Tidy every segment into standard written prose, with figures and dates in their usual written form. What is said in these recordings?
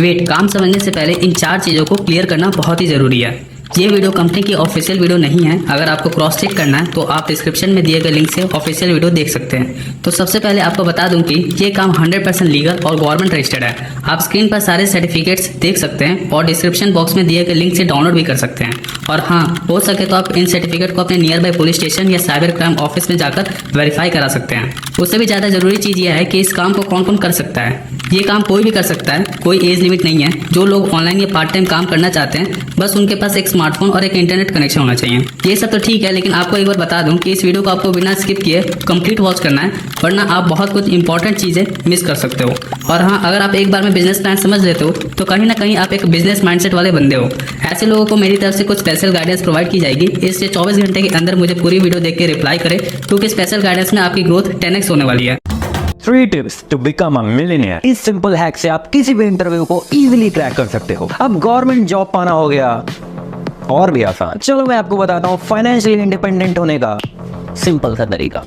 Wait, काम समझने से पहले इन 4 चीज़ों को क्लियर करना बहुत ही ज़रूरी है। ये वीडियो कंपनी की ऑफिशियल वीडियो नहीं है। अगर आपको क्रॉस चेक करना है तो आप डिस्क्रिप्शन में दिए गए लिंक से ऑफिशियल वीडियो देख सकते हैं। तो सबसे पहले आपको बता दूं कि ये काम 100% लीगल और गवर्नमेंट रजिस्टर्ड है। आप स्क्रीन पर सारे सर्टिफिकेट्स देख सकते हैं और डिस्क्रिप्शन बॉक्स में दिए गए लिंक से डाउनलोड भी कर सकते हैं। और हाँ, हो सके तो आप इन सर्टिफिकेट को अपने नियर बाय पुलिस स्टेशन या साइबर क्राइम ऑफिस में जाकर वेरीफाई करा सकते हैं। उससे भी ज़्यादा ज़रूरी चीज़ यह है कि इस काम को कौन कौन कर सकता है। ये काम कोई भी कर सकता है, कोई एज लिमिट नहीं है। जो लोग ऑनलाइन या पार्ट टाइम काम करना चाहते हैं, बस उनके पास एक स्मार्टफोन और एक इंटरनेट कनेक्शन होना चाहिए। ये सब तो ठीक है, लेकिन आपको एक बार बता दूं कि इस वीडियो को आपको बिना स्किप किए कंप्लीट वॉच करना है, वरना आप बहुत कुछ इंपॉर्टेंट चीज़ें मिस कर सकते हो। और हाँ, अगर आप एक बार में बिजनेस प्लान समझ लेते हो तो कहीं ना कहीं आप एक बिजनेस माइंडसेट वाले बंदे हो। ऐसे लोगों को मेरी तरफ से कुछ स्पेशल गाइडेंस प्रोवाइड की जाएगी। इसलिए 24 घंटे के अंदर मुझे पूरी वीडियो देख के रिप्लाई करें, क्योंकि स्पेशल गाइडेंस में आपकी ग्रोथ 10x होने वाली है। 3 tips to become a millionaire. इस सिंपल हैक से आप किसी भी इंटरव्यू को इजीली क्रैक कर सकते हो। अब गवर्नमेंट जॉब पाना हो गया और भी आसान। चलो मैं आपको बताता हूँ फाइनेंशियली इंडिपेंडेंट होने का सिंपल सा तरीका।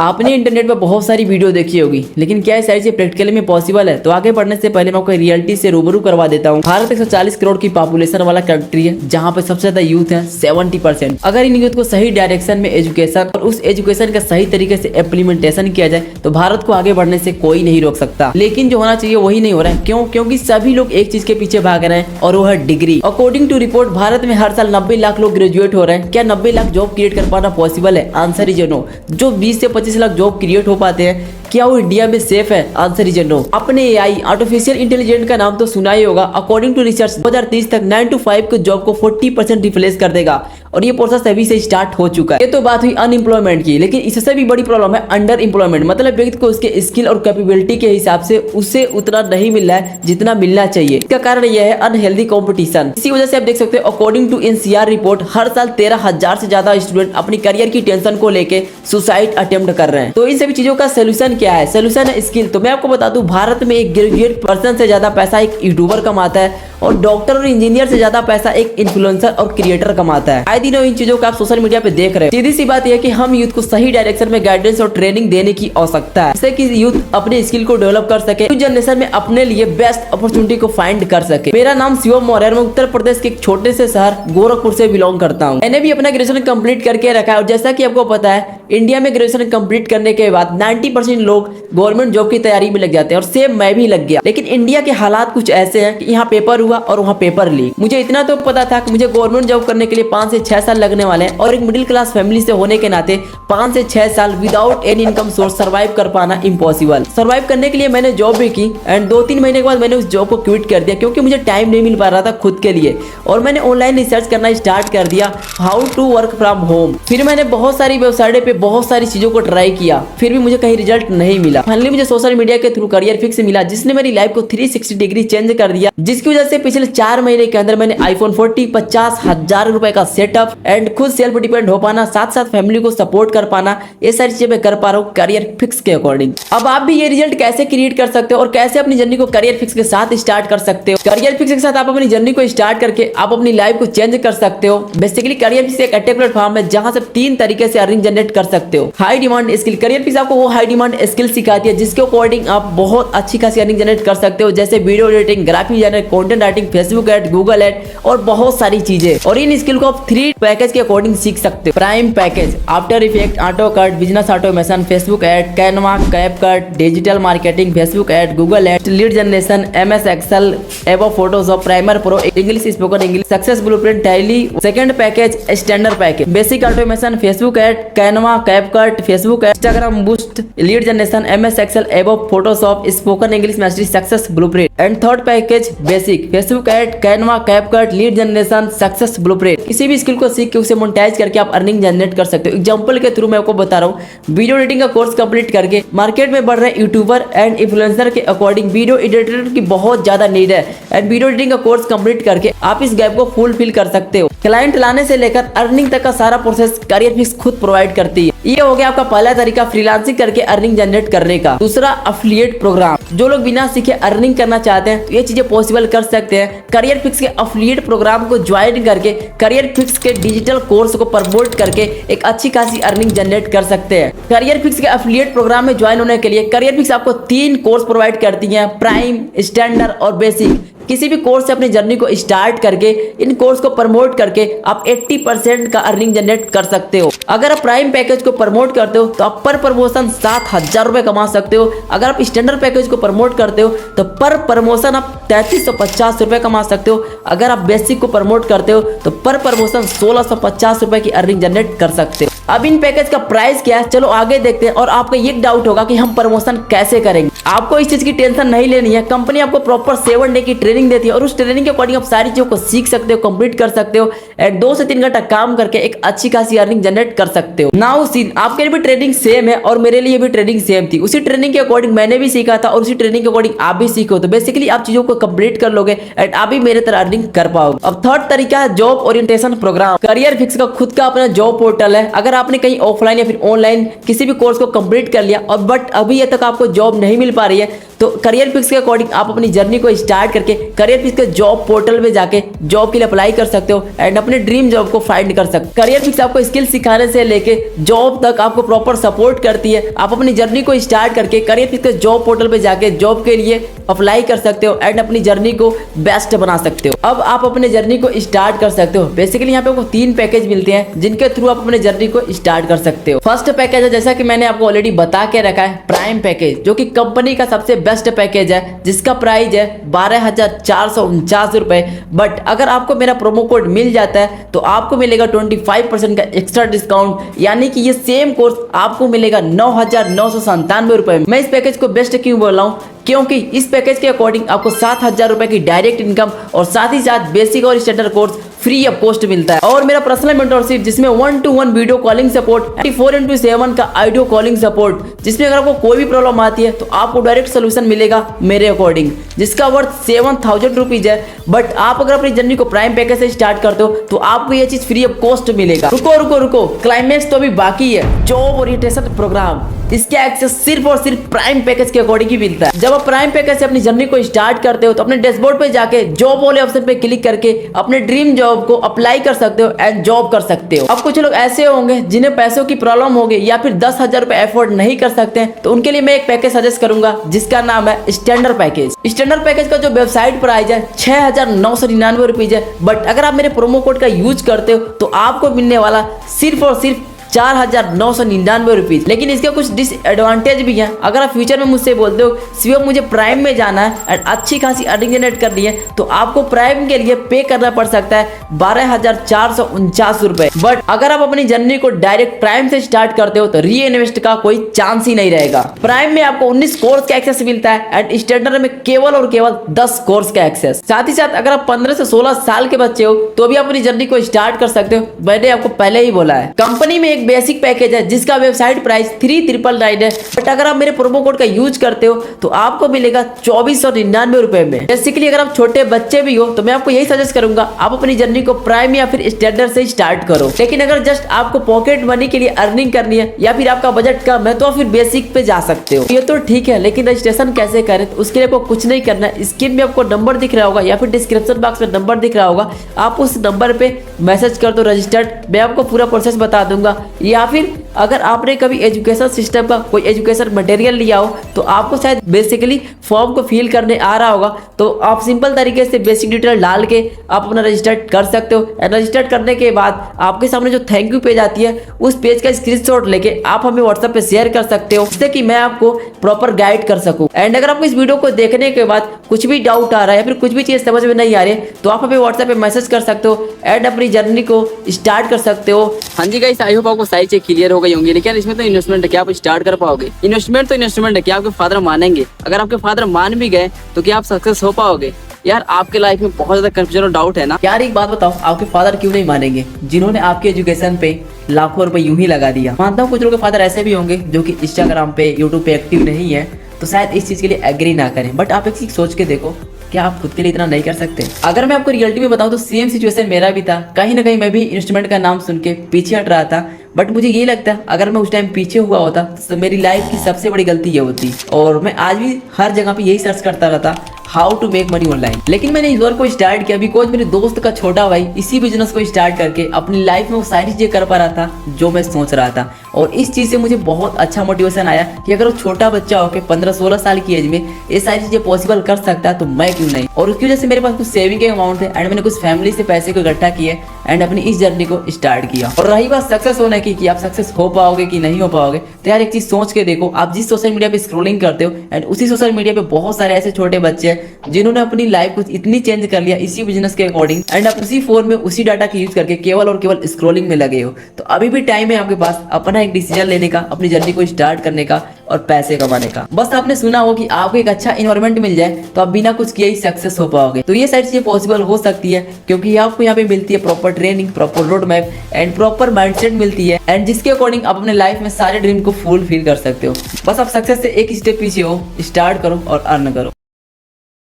आपने इंटरनेट पर बहुत सारी वीडियो देखी होगी, लेकिन क्या ये सारी चीजें प्रैक्टिकली में पॉसिबल है? तो आगे बढ़ने से पहले मैं आपको रियलिटी से रूबरू करवा देता हूँ। भारत 140 करोड़ की पॉपुलेशन वाला कंट्री है, जहाँ पे सबसे ज्यादा यूथ है 70%। अगर इन यूथ को सही डायरेक्शन में एजुकेशन और उस एजुकेशन का सही तरीके से इम्प्लीमेंटेशन किया जाए तो भारत को आगे बढ़ने से कोई नहीं रोक सकता। लेकिन जो होना चाहिए वही नहीं हो रहा है। क्यों? क्योंकि सभी लोग एक चीज के पीछे भाग रहे हैं और वो है degree. According to report, Bharat में हर साल 90 लाख लोग ग्रेजुएट हो रहे हैं। क्या 90 लाख जॉब क्रिएट कर पाना पॉसिबल है? Answer is no. जो 20 से 25 लाख जॉब क्रिएट हो पाते हैं, क्या वो इंडिया में सेफ है? Answer is no. अपने एआई आर्टिफिशियल इंटेलिजेंस का नाम तो सुना ही होगा। अकॉर्डिंग टू रिसर्च 2030 तक 9 to 5 के जॉब को 40% रिप्लेस कर देगा और ये प्रोसेस अभी से स्टार्ट हो चुका है। ये तो बात हुई अनएम्प्लॉयमेंट की, लेकिन इससे भी बड़ी प्रॉब्लम है अंडर एम्प्लॉयमेंट। मतलब व्यक्ति को उसके स्किल और कैपेबिलिटी के हिसाब से उसे उतना नहीं मिल रहा है जितना मिलना चाहिए। इसका कारण यह है अनहेल्दी कॉम्पिटिशन। इसी वजह से आप देख सकते हो अकॉर्डिंग टू एनसीआर रिपोर्ट, हर साल 13,000 से ज्यादा स्टूडेंट अपनी करियर की टेंशन को लेके सुसाइड अटेम्प्ट कर रहे हैं। तो इन सभी चीजों का सोल्यूशन क्या है? सोल्यूशन है स्किल। तो मैं आपको बता दूं, भारत में एक ग्रेजुएट पर्सन से ज्यादा पैसा एक यूट्यूबर कमाता है और डॉक्टर और इंजीनियर से ज्यादा पैसा एक इन्फ्लुएंसर और क्रिएटर कमाता है। आए दिनों इन चीजों को आप सोशल मीडिया पे देख रहे हैं। सीधी सी बात यह है कि हम यूथ को सही डायरेक्शन में गाइडेंस और ट्रेनिंग देने की आवश्यकता है, जिससे कि यूथ अपने स्किल को डेवलप कर सके, न्यू जनरेशन में अपने लिए बेस्ट अपॉर्चुनिटी को फाइंड कर सके। मेरा नाम शिवम मौर्य, मैं उत्तर प्रदेश के एक छोटे से शहर गोरखपुर से बिलोंग करता हूँ। मैंने भी अपना ग्रेजुएशन कंप्लीट करके रखा है और जैसा कि आपको पता है, इंडिया में ग्रेजुएशन कंप्लीट करने के बाद 90% लोग गवर्नमेंट जॉब की तैयारी में लग जाते हैं और सेम मैं भी लग गया। लेकिन इंडिया के हालात कुछ ऐसे हैं कि यहाँ पेपर हुआ और वहाँ पेपर लीक। मुझे इतना तो पता था कि मुझे गवर्नमेंट जॉब करने के लिए 5 से 6 साल लगने वाले हैं और एक मिडिल क्लास फैमिली से होने के नाते 5 से 6 साल without any income source survive कर पाना इम्पॉसिबल। सर्वाइव करने के लिए मैंने जॉब भी की एंड 2-3 महीने के बाद मैंने उस जॉब को क्विट कर दिया, क्योंकि मुझे टाइम नहीं मिल पा रहा था खुद के लिए। और मैंने ऑनलाइन रिसर्च करना स्टार्ट कर दिया, how to work from home. फिर मैंने बहुत सारी वेबसाइट पे बहुत सारी चीजों को ट्राई किया, फिर भी मुझे कहीं रिजल्ट नहीं मिला। फाइनली मुझे सोशल मीडिया के थ्रू करियर फिक्स मिला, जिसने मेरी लाइफ को 360 डिग्री चेंज कर दिया, जिसकी वजह से पिछले 4 महीने के अंदर मैंने iPhone 40 50,000 रुपए का सेटअप एंड खुद सेल्फ डिपेंड हो पाना, साथ साथ फैमिली को सपोर्ट कर पाना, ये सारी चीजें मैं कर पा रहा हूँ करियर फिक्स के अकॉर्डिंग। अब आप भी ये रिजल्ट कैसे क्रिएट कर सकते हो और कैसे अपनी जर्नी को करियर फिक्स के साथ स्टार्ट कर सकते हो? करियर फिक्स के साथ आप अपनी जर्नी को स्टार्ट करके आप अपनी लाइफ को चेंज कर सकते हो। बेसिकली करियर फिक्स एक ऐसा प्लेटफॉर्म है जहां से 3 तरीके से अर्निंग जनरेट कर सकते हो। High demand skill, career fix आपको वो हाई डिमांड स्किल सिखाती है जिसके अकॉर्डिंग आप बहुत अच्छी खासी अर्निंग जनरेट कर सकते हो, जैसे video editing, graphic designer, content writing, Facebook ad, Google add और बहुत सारी चीजें। और इन स्किल को आप 3 पैकेज के अकॉर्डिंग सीख सकते हो। Prime package, After Effect, AutoCut, business automation, Facebook ad, Canva, CapCut, digital marketing, Facebook ad, Google ad, lead generation, MS Excel, एवो Photoshop, Premiere Pro, English spoken English, success blueprint, Tally. Second package standard package, basic automation, Facebook ad, Canva, CapCut, Facebook ad, Instagram boost, lead generation, MS Excel, एवो Photoshop, spoken English mastery, success blueprint. And third package basic, Facebook ad, Canva, CapCut, lead generation, success blueprint. किसी भी skill को सीख के उसे monetise करके आप earning generate कर सकते हो। एग्जांपल के थ्रू मैं आपको बता रहा हूँ, वीडियो एडिटिंग का कोर्स कंप्लीट करके मार्केट में बढ़ रहे यूट्यूबर एंड इन्फ्लुएंसर के अकॉर्डिंग वीडियो एडिटर की बहुत ज्यादा नीड है एंड वीडियो एडिटिंग का कोर्स कंप्लीट करके आप इस गैप को फुलफिल कर सकते हो। क्लाइंट लाने से लेकर अर्निंग तक का सारा प्रोसेस करियर फिक्स खुद प्रोवाइड करती है। है। ये हो गया आपका पहला तरीका फ्रीलांसिंग करके अर्निंग जनरेट करने का। दूसरा अफिलिएट प्रोग्राम, जो लोग बिना सीखे अर्निंग करना चाहते हैं तो ये चीजें पॉसिबल कर सकते हैं। करियर फिक्स के अफिलिएट प्रोग्राम को ज्वाइन करके करियर फिक्स के डिजिटल कोर्स को प्रमोट करके एक अच्छी खासी अर्निंग जनरेट कर सकते हैं। करियर फिक्स के अफिलिएट प्रोग्राम में ज्वाइन होने के लिए करियर फिक्स आपको 3 कोर्स प्रोवाइड करती है, प्राइम, स्टैंडर्ड और बेसिक। किसी भी कोर्स से अपनी जर्नी को स्टार्ट करके इन कोर्स को प्रमोट करके आप 80% का अर्निंग जनरेट कर सकते हो। अगर आप प्राइम पैकेज को प्रमोट करते हो तो आप पर प्रमोशन 7,000 रुपए कमा सकते हो। अगर आप स्टैंडर्ड पैकेज को प्रमोट करते हो तो पर प्रमोशन आप 3350 रुपए कमा सकते हो। अगर आप बेसिक को प्रमोट करते हो तो पर प्रमोशन 1650 रुपए की अर्निंग जनरेट कर सकते हो। अब इन पैकेज का प्राइस क्या है, चलो आगे देखते हैं। और आपका ये डाउट होगा कि हम प्रमोशन कैसे करेंगे। आपको इस चीज की टेंशन नहीं लेनी है। कंपनी आपको प्रॉपर 7 डे की ट्रेनिंग देती है और उस ट्रेनिंग के अकॉर्डिंग आप सारी चीजों को सीख सकते हो, कंप्लीट कर सकते हो एंड 2 से 3 घंटा काम करके एक अच्छी खासी अर्निंग जनरेट कर सकते हो। नाउ सीन, आपके लिए भी ट्रेनिंग सेम है और मेरे लिए भी ट्रेनिंग सेम थी। उसी ट्रेनिंग के अकॉर्डिंग मैंने भी सीखा था और उसी ट्रेनिंग के अकॉर्डिंग आप भी सीखो तो बेसिकली आप चीजों को कंप्लीट कर लोगे एंड आप भी मेरे तरह अर्निंग कर पाओगे। अब थर्ड तरीका है job orientation programme. Career fix का खुद का अपना जॉब पोर्टल है। अगर आपने कहीं ऑफलाइन या फिर ऑनलाइन किसी भी कोर्स को कंप्लीट कर लिया और बट अभी तक आपको जॉब नहीं मिल पा रही है तो करियर फिक्स के अकॉर्डिंग आप अपनी जर्नी को स्टार्ट करके करियर फिक्स के जॉब पोर्टल में जाके जॉब के लिए अप्लाई कर सकते हो एंड अपने ड्रीम जॉब को फाइंड कर सकते हो। करियर फिक्स आपको स्किल सिखाने से लेके जॉब तक आपको प्रॉपर सपोर्ट करती है। आप अपनी जर्नी को स्टार्ट करके करियर फिक्स के जॉब पोर्टल पे जाके जॉब के लिए अप्लाई कर सकते हो एंड अपनी जर्नी को बेस्ट बना सकते हो। अब आप अपने जर्नी को स्टार्ट कर सकते हो। बेसिकली यहाँ पे आपको 3 पैकेज मिलते हैं जिनके थ्रू आप अपने जर्नी को स्टार्ट कर सकते हो। फर्स्ट पैकेज है, जैसा कि मैंने आपको ऑलरेडी बता के रखा है, प्राइम पैकेज, जो कि कंपनी का सबसे बेस्ट पैकेज है जिसका प्राइस है 12,449 रुपए। बट अगर आपको मेरा प्रोमो कोड मिल जाता है तो आपको मिलेगा 25% का एक्स्ट्रा डिस्काउंट, यानी कि ये सेम कोर्स आपको मिलेगा 9,997 रुपए में। मैं इस पैकेज को बेस्ट क्यों बोल रहा हूँ, क्योंकि इस पैकेज के अकॉर्डिंग आपको 7,000 रुपए की डायरेक्ट इनकम और साथ ही साथ बेसिक और standard course free of cost मिलता है और मेरा पर्सनल मेंटरशिप जिसमें 1-to-1 वीडियो कॉलिंग सपोर्ट, 24/7 का ऑडियो कॉलिंग सपोर्ट, जिसमें अगर आपको कोई भी प्रॉब्लम आती है तो आपको डायरेक्ट सोल्यूशन मिलेगा मेरे अकॉर्डिंग, जिसका वर्थ 7,000 रुपीज है। बट आप अगर अपनी जर्नी को प्राइम पैकेज से स्टार्ट करते हो तो आपको ये चीज फ्री ऑफ कॉस्ट मिलेगा। रुको, क्लाइमेक्स तो अभी बाकी है। जॉब ओरिएंटेशन प्रोग्राम, इसका एक्सेस सिर्फ और सिर्फ प्राइम पैकेज के अकॉर्डिंग ही मिलता है। जब आप प्राइम पैकेज से अपनी जर्नी को स्टार्ट करते हो तो अपने डैशबोर्ड पे जाके जॉब वाले ऑप्शन पे क्लिक करके अपने ड्रीम जॉब को अप्लाई कर सकते हो एंड जॉब कर सकते हो। अब कुछ लोग ऐसे होंगे जिन्हें पैसों की प्रॉब्लम होगी या फिर 10,000 रुपए एफोर्ड नहीं कर सकते हैं, तो उनके लिए मैं एक पैकेज सजेस्ट करूंगा जिसका नाम है स्टैंडर्ड पैकेज। स्टैंडर्ड पैकेज का जो वेबसाइट प्राइस है 6,999 रुपीज है। बट अगर आप मेरे प्रोमो कोड का यूज करते हो तो आपको मिलने वाला सिर्फ और सिर्फ 4,999 रुपीज। लेकिन इसके कुछ डिसएडवांटेज भी हैं। अगर आप फ्यूचर में मुझसे बोलते हो सिर्फ मुझे प्राइम में जाना है और अच्छी खासी अर्निंग जनरेट करनी है तो आपको प्राइम के लिए पे करना पड़ सकता है 12,449 रुपए। बट अगर आप अपनी जर्नी को डायरेक्ट प्राइम से स्टार्ट करते हो तो री इन्वेस्ट का कोई चांस ही नहीं रहेगा। प्राइम में आपको 19 कोर्स का एक्सेस मिलता है एंड स्टैंडर्ड में केवल और केवल 10 कोर्स का एक्सेस। साथ ही साथ अगर आप 15 से 16 साल के बच्चे हो तो भी आप अपनी जर्नी को स्टार्ट कर सकते हो। मैंने आपको पहले ही बोला है। कंपनी में एक बेसिक पैकेज है जिसका वेबसाइट प्राइस 3,999 है। बट अगर आप मेरे प्रोमो कोड का यूज करते हो तो आपको मिलेगा 2,499 रुपए में। बेसिकली अगर आप छोटे बच्चे भी हो तो मैं आपको यही सजेस्ट करूंगा आप अपनी जर्नी को प्राइम या फिर स्टैंडर्ड से स्टार्ट करो। लेकिन अगर जस्ट आपको पॉकेट मनी के लिए अर्निंग करनी है या फिर आपका बजट कम है तो फिर बेसिक पे जा सकते हो। ये तो ठीक है, लेकिन रजिस्ट्रेशन कैसे करें तो उसके लिए आपको कुछ नहीं करना है। स्क्रीन में आपको नंबर दिख रहा होगा या फिर डिस्क्रिप्शन बॉक्स में नंबर दिख रहा होगा, आप उस नंबर पे मैसेज कर दो रजिस्टर्ड। मैं आपको पूरा प्रोसेस बता दूंगा। या फिर अगर आपने कभी एजुकेशन सिस्टम का कोई एजुकेशन मटेरियल लिया हो तो आपको शायद बेसिकली फॉर्म को फिल करने आ रहा होगा, तो आप सिंपल तरीके से बेसिक डिटेल डाल के आप अपना रजिस्टर्ड कर सकते हो। रजिस्टर्ड करने के बाद आपके सामने जो थैंक यू पेज आती है उस पेज का स्क्रीनशॉट लेके आप हमें व्हाट्सएप पे शेयर कर सकते हो, जिससे कि मैं आपको प्रॉपर गाइड कर सकूं। एंड अगर आपको इस वीडियो को देखने के बाद कुछ भी डाउट आ रहा है या फिर कुछ भी चीज समझ में नहीं आ रही है तो आप हमें व्हाट्सएप पे मैसेज कर सकते हो एंड अपनी जर्नी को स्टार्ट कर सकते हो। हाँ जी गाइस, आई होप आपको सारी चीज क्लियर हो गई होंगी। लेकिन इसमें तो इन्वेस्टमेंट है, क्या आप स्टार्ट कर पाओगे? इन्वेस्टमेंट तो इन्वेस्टमेंट है, क्या आपके फादर मानेंगे? अगर आपके फादर मान भी गए तो क्या आप सक्सेस हो पाओगे? यार आपके लाइफ में बहुत ज्यादा कंफ्यूजन और डाउट है ना। यार एक बात बताओ, आपके फादर क्यों नहीं मानेंगे जिन्होंने आपके एजुकेशन पे लाखों रुपए यूं ही लगा दिया? मानता हूँ कुछ लोगों के फादर ऐसे भी होंगे जो कि इंस्टाग्राम पे, यूट्यूब पे एक्टिव नहीं है, तो शायद इस चीज के लिए एग्री ना करें। बट आप एक चीज सोच के देखो, क्या आप खुद के लिए इतना नहीं कर सकते? अगर मैं आपको रियलिटी में बताऊं तो सेम सिचुएशन मेरा भी था। कहीं ना कहीं मैं भी इन्वेस्टमेंट का नाम सुन के पीछे हट रहा था। बट मुझे ये लगता है अगर मैं उस टाइम पीछे हुआ होता तो मेरी लाइफ की सबसे बड़ी गलती ये होती, और मैं आज भी हर जगह पे यही सर्च करता रहता how to make money online. लेकिन मैंने इस बार को स्टार्ट किया बिकॉज मेरे दोस्त का छोटा भाई इसी बिजनेस को स्टार्ट करके अपनी लाइफ में वो सारी चीजें कर पा रहा था जो मैं सोच रहा था, और इस चीज से मुझे बहुत अच्छा मोटिवेशन आया कि अगर वो छोटा बच्चा होकर 15-16 साल की एज में ये सारी चीजें पॉसिबल कर सकता है तो मैं क्यों नहीं। और उसकी वजह से मेरे पास कुछ सेविंग के अमाउंट थे एंड मैंने कुछ फैमिली से पैसे को इकट्ठा किए एंड अपनी इस जर्नी को स्टार्ट किया। और रही बात सक्सेस होने की कि आप सक्सेस हो पाओगे कि नहीं हो पाओगे, तो यार एक चीज सोच के देखो, आप जिस सोशल मीडिया पे स्क्रोलिंग करते हो एंड उसी सोशल मीडिया पे बहुत सारे ऐसे छोटे बच्चे हैं जिन्होंने अपनी लाइफ को इतनी चेंज कर लिया इसी बिजनेस के अकॉर्डिंग एंड आप उसी फोन में उसी डाटा की यूज करके केवल और केवल स्क्रोलिंग में लगे हो। तो अभी भी टाइम है आपके पास अपना एक डिसीजन लेने का, अपनी जर्नी को स्टार्ट करने का और पैसे कमाने का। बस आपने सुना हो कि आपको एक अच्छा इन्वायरमेंट मिल जाए तो आप बिना कुछ किए ही सक्सेस हो पाओगे। तो ये सारी चीजें पॉसिबल हो सकती है क्योंकि आपको यहाँ पे मिलती है proper training, proper road map and proper mindset मिलती है एंड जिसके अकॉर्डिंग आप अपने लाइफ में सारे ड्रीम को फुलफिल कर सकते हो। बस आप सक्सेस से एक स्टेप पीछे हो, स्टार्ट करो और अर्न करो।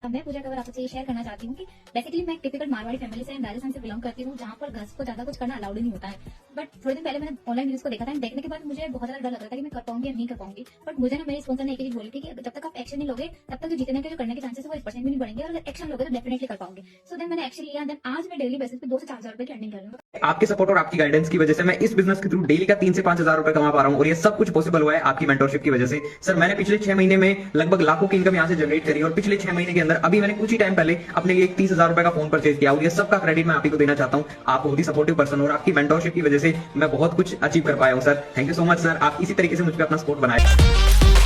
अब मैं पूजा कवर आपसे ये शेयर करना चाहती हूँ कि बेसिकली मैं एक टिपिकल मारवाड़ी फैमिली से राजस्थान से बिलोंग करती हूँ, जहाँ पर गर्ल्स को ज्यादा कुछ करना अलाउड ही नहीं होता है। बट थोड़े दिन पहले मैंने ऑनलाइन वीडियोस को देखा था, देखने के बाद मुझे बहुत ज्यादा डर लग रहा था कि मैं कर पाऊंगी या नहीं कर पाऊंगी। बट मुझे ना मेरे स्पॉन्सर ने एक चीज बोली थी कि जब तक आप एक्शन नहीं लोगे तब तक जो जीतने के जो करने के चांसेस है वो 1% भी नहीं बढ़ेंगे, और अगर एक्शन लोगे तो डेफिनेटली कर पाओगे। सो देन मैंने एक्शन लिया, देन आज मैं डेली बेसिस पे 2 से 4 हजार रुपए की अर्निंग कर रही हूँ। आपके सपोर्ट और आपकी गाइडेंस की वजह से मैं इस बिजनेस के थ्रू डेली का 3 से 5 हजार रुपए कमा पा रहा हूँ, और ये सब कुछ पॉसिबल हुआ है आपकी मेंटरशिप की वजह से। सर मैंने पिछले 6 महीने में लगभग लाखों की इनकम यहाँ से जनरेट करी, और पिछले 6 महीने के अंदर अभी मैंने कुछ ही टाइम पहले अपने लिए 30,000 रुपए का फोन परचेज किया, और ये सबका क्रेडिट मैं आप ही को देना चाहता हूँ। आप बहुत ही सपोर्टिव पर्सन, और आपकी मेंटरशिप की वजह से मैं बहुत कुछ अचीव कर पाया हूँ। Sir thank you so much sir, आप इसी तरीके से मुझ पर अपना सपोर्ट बनाए।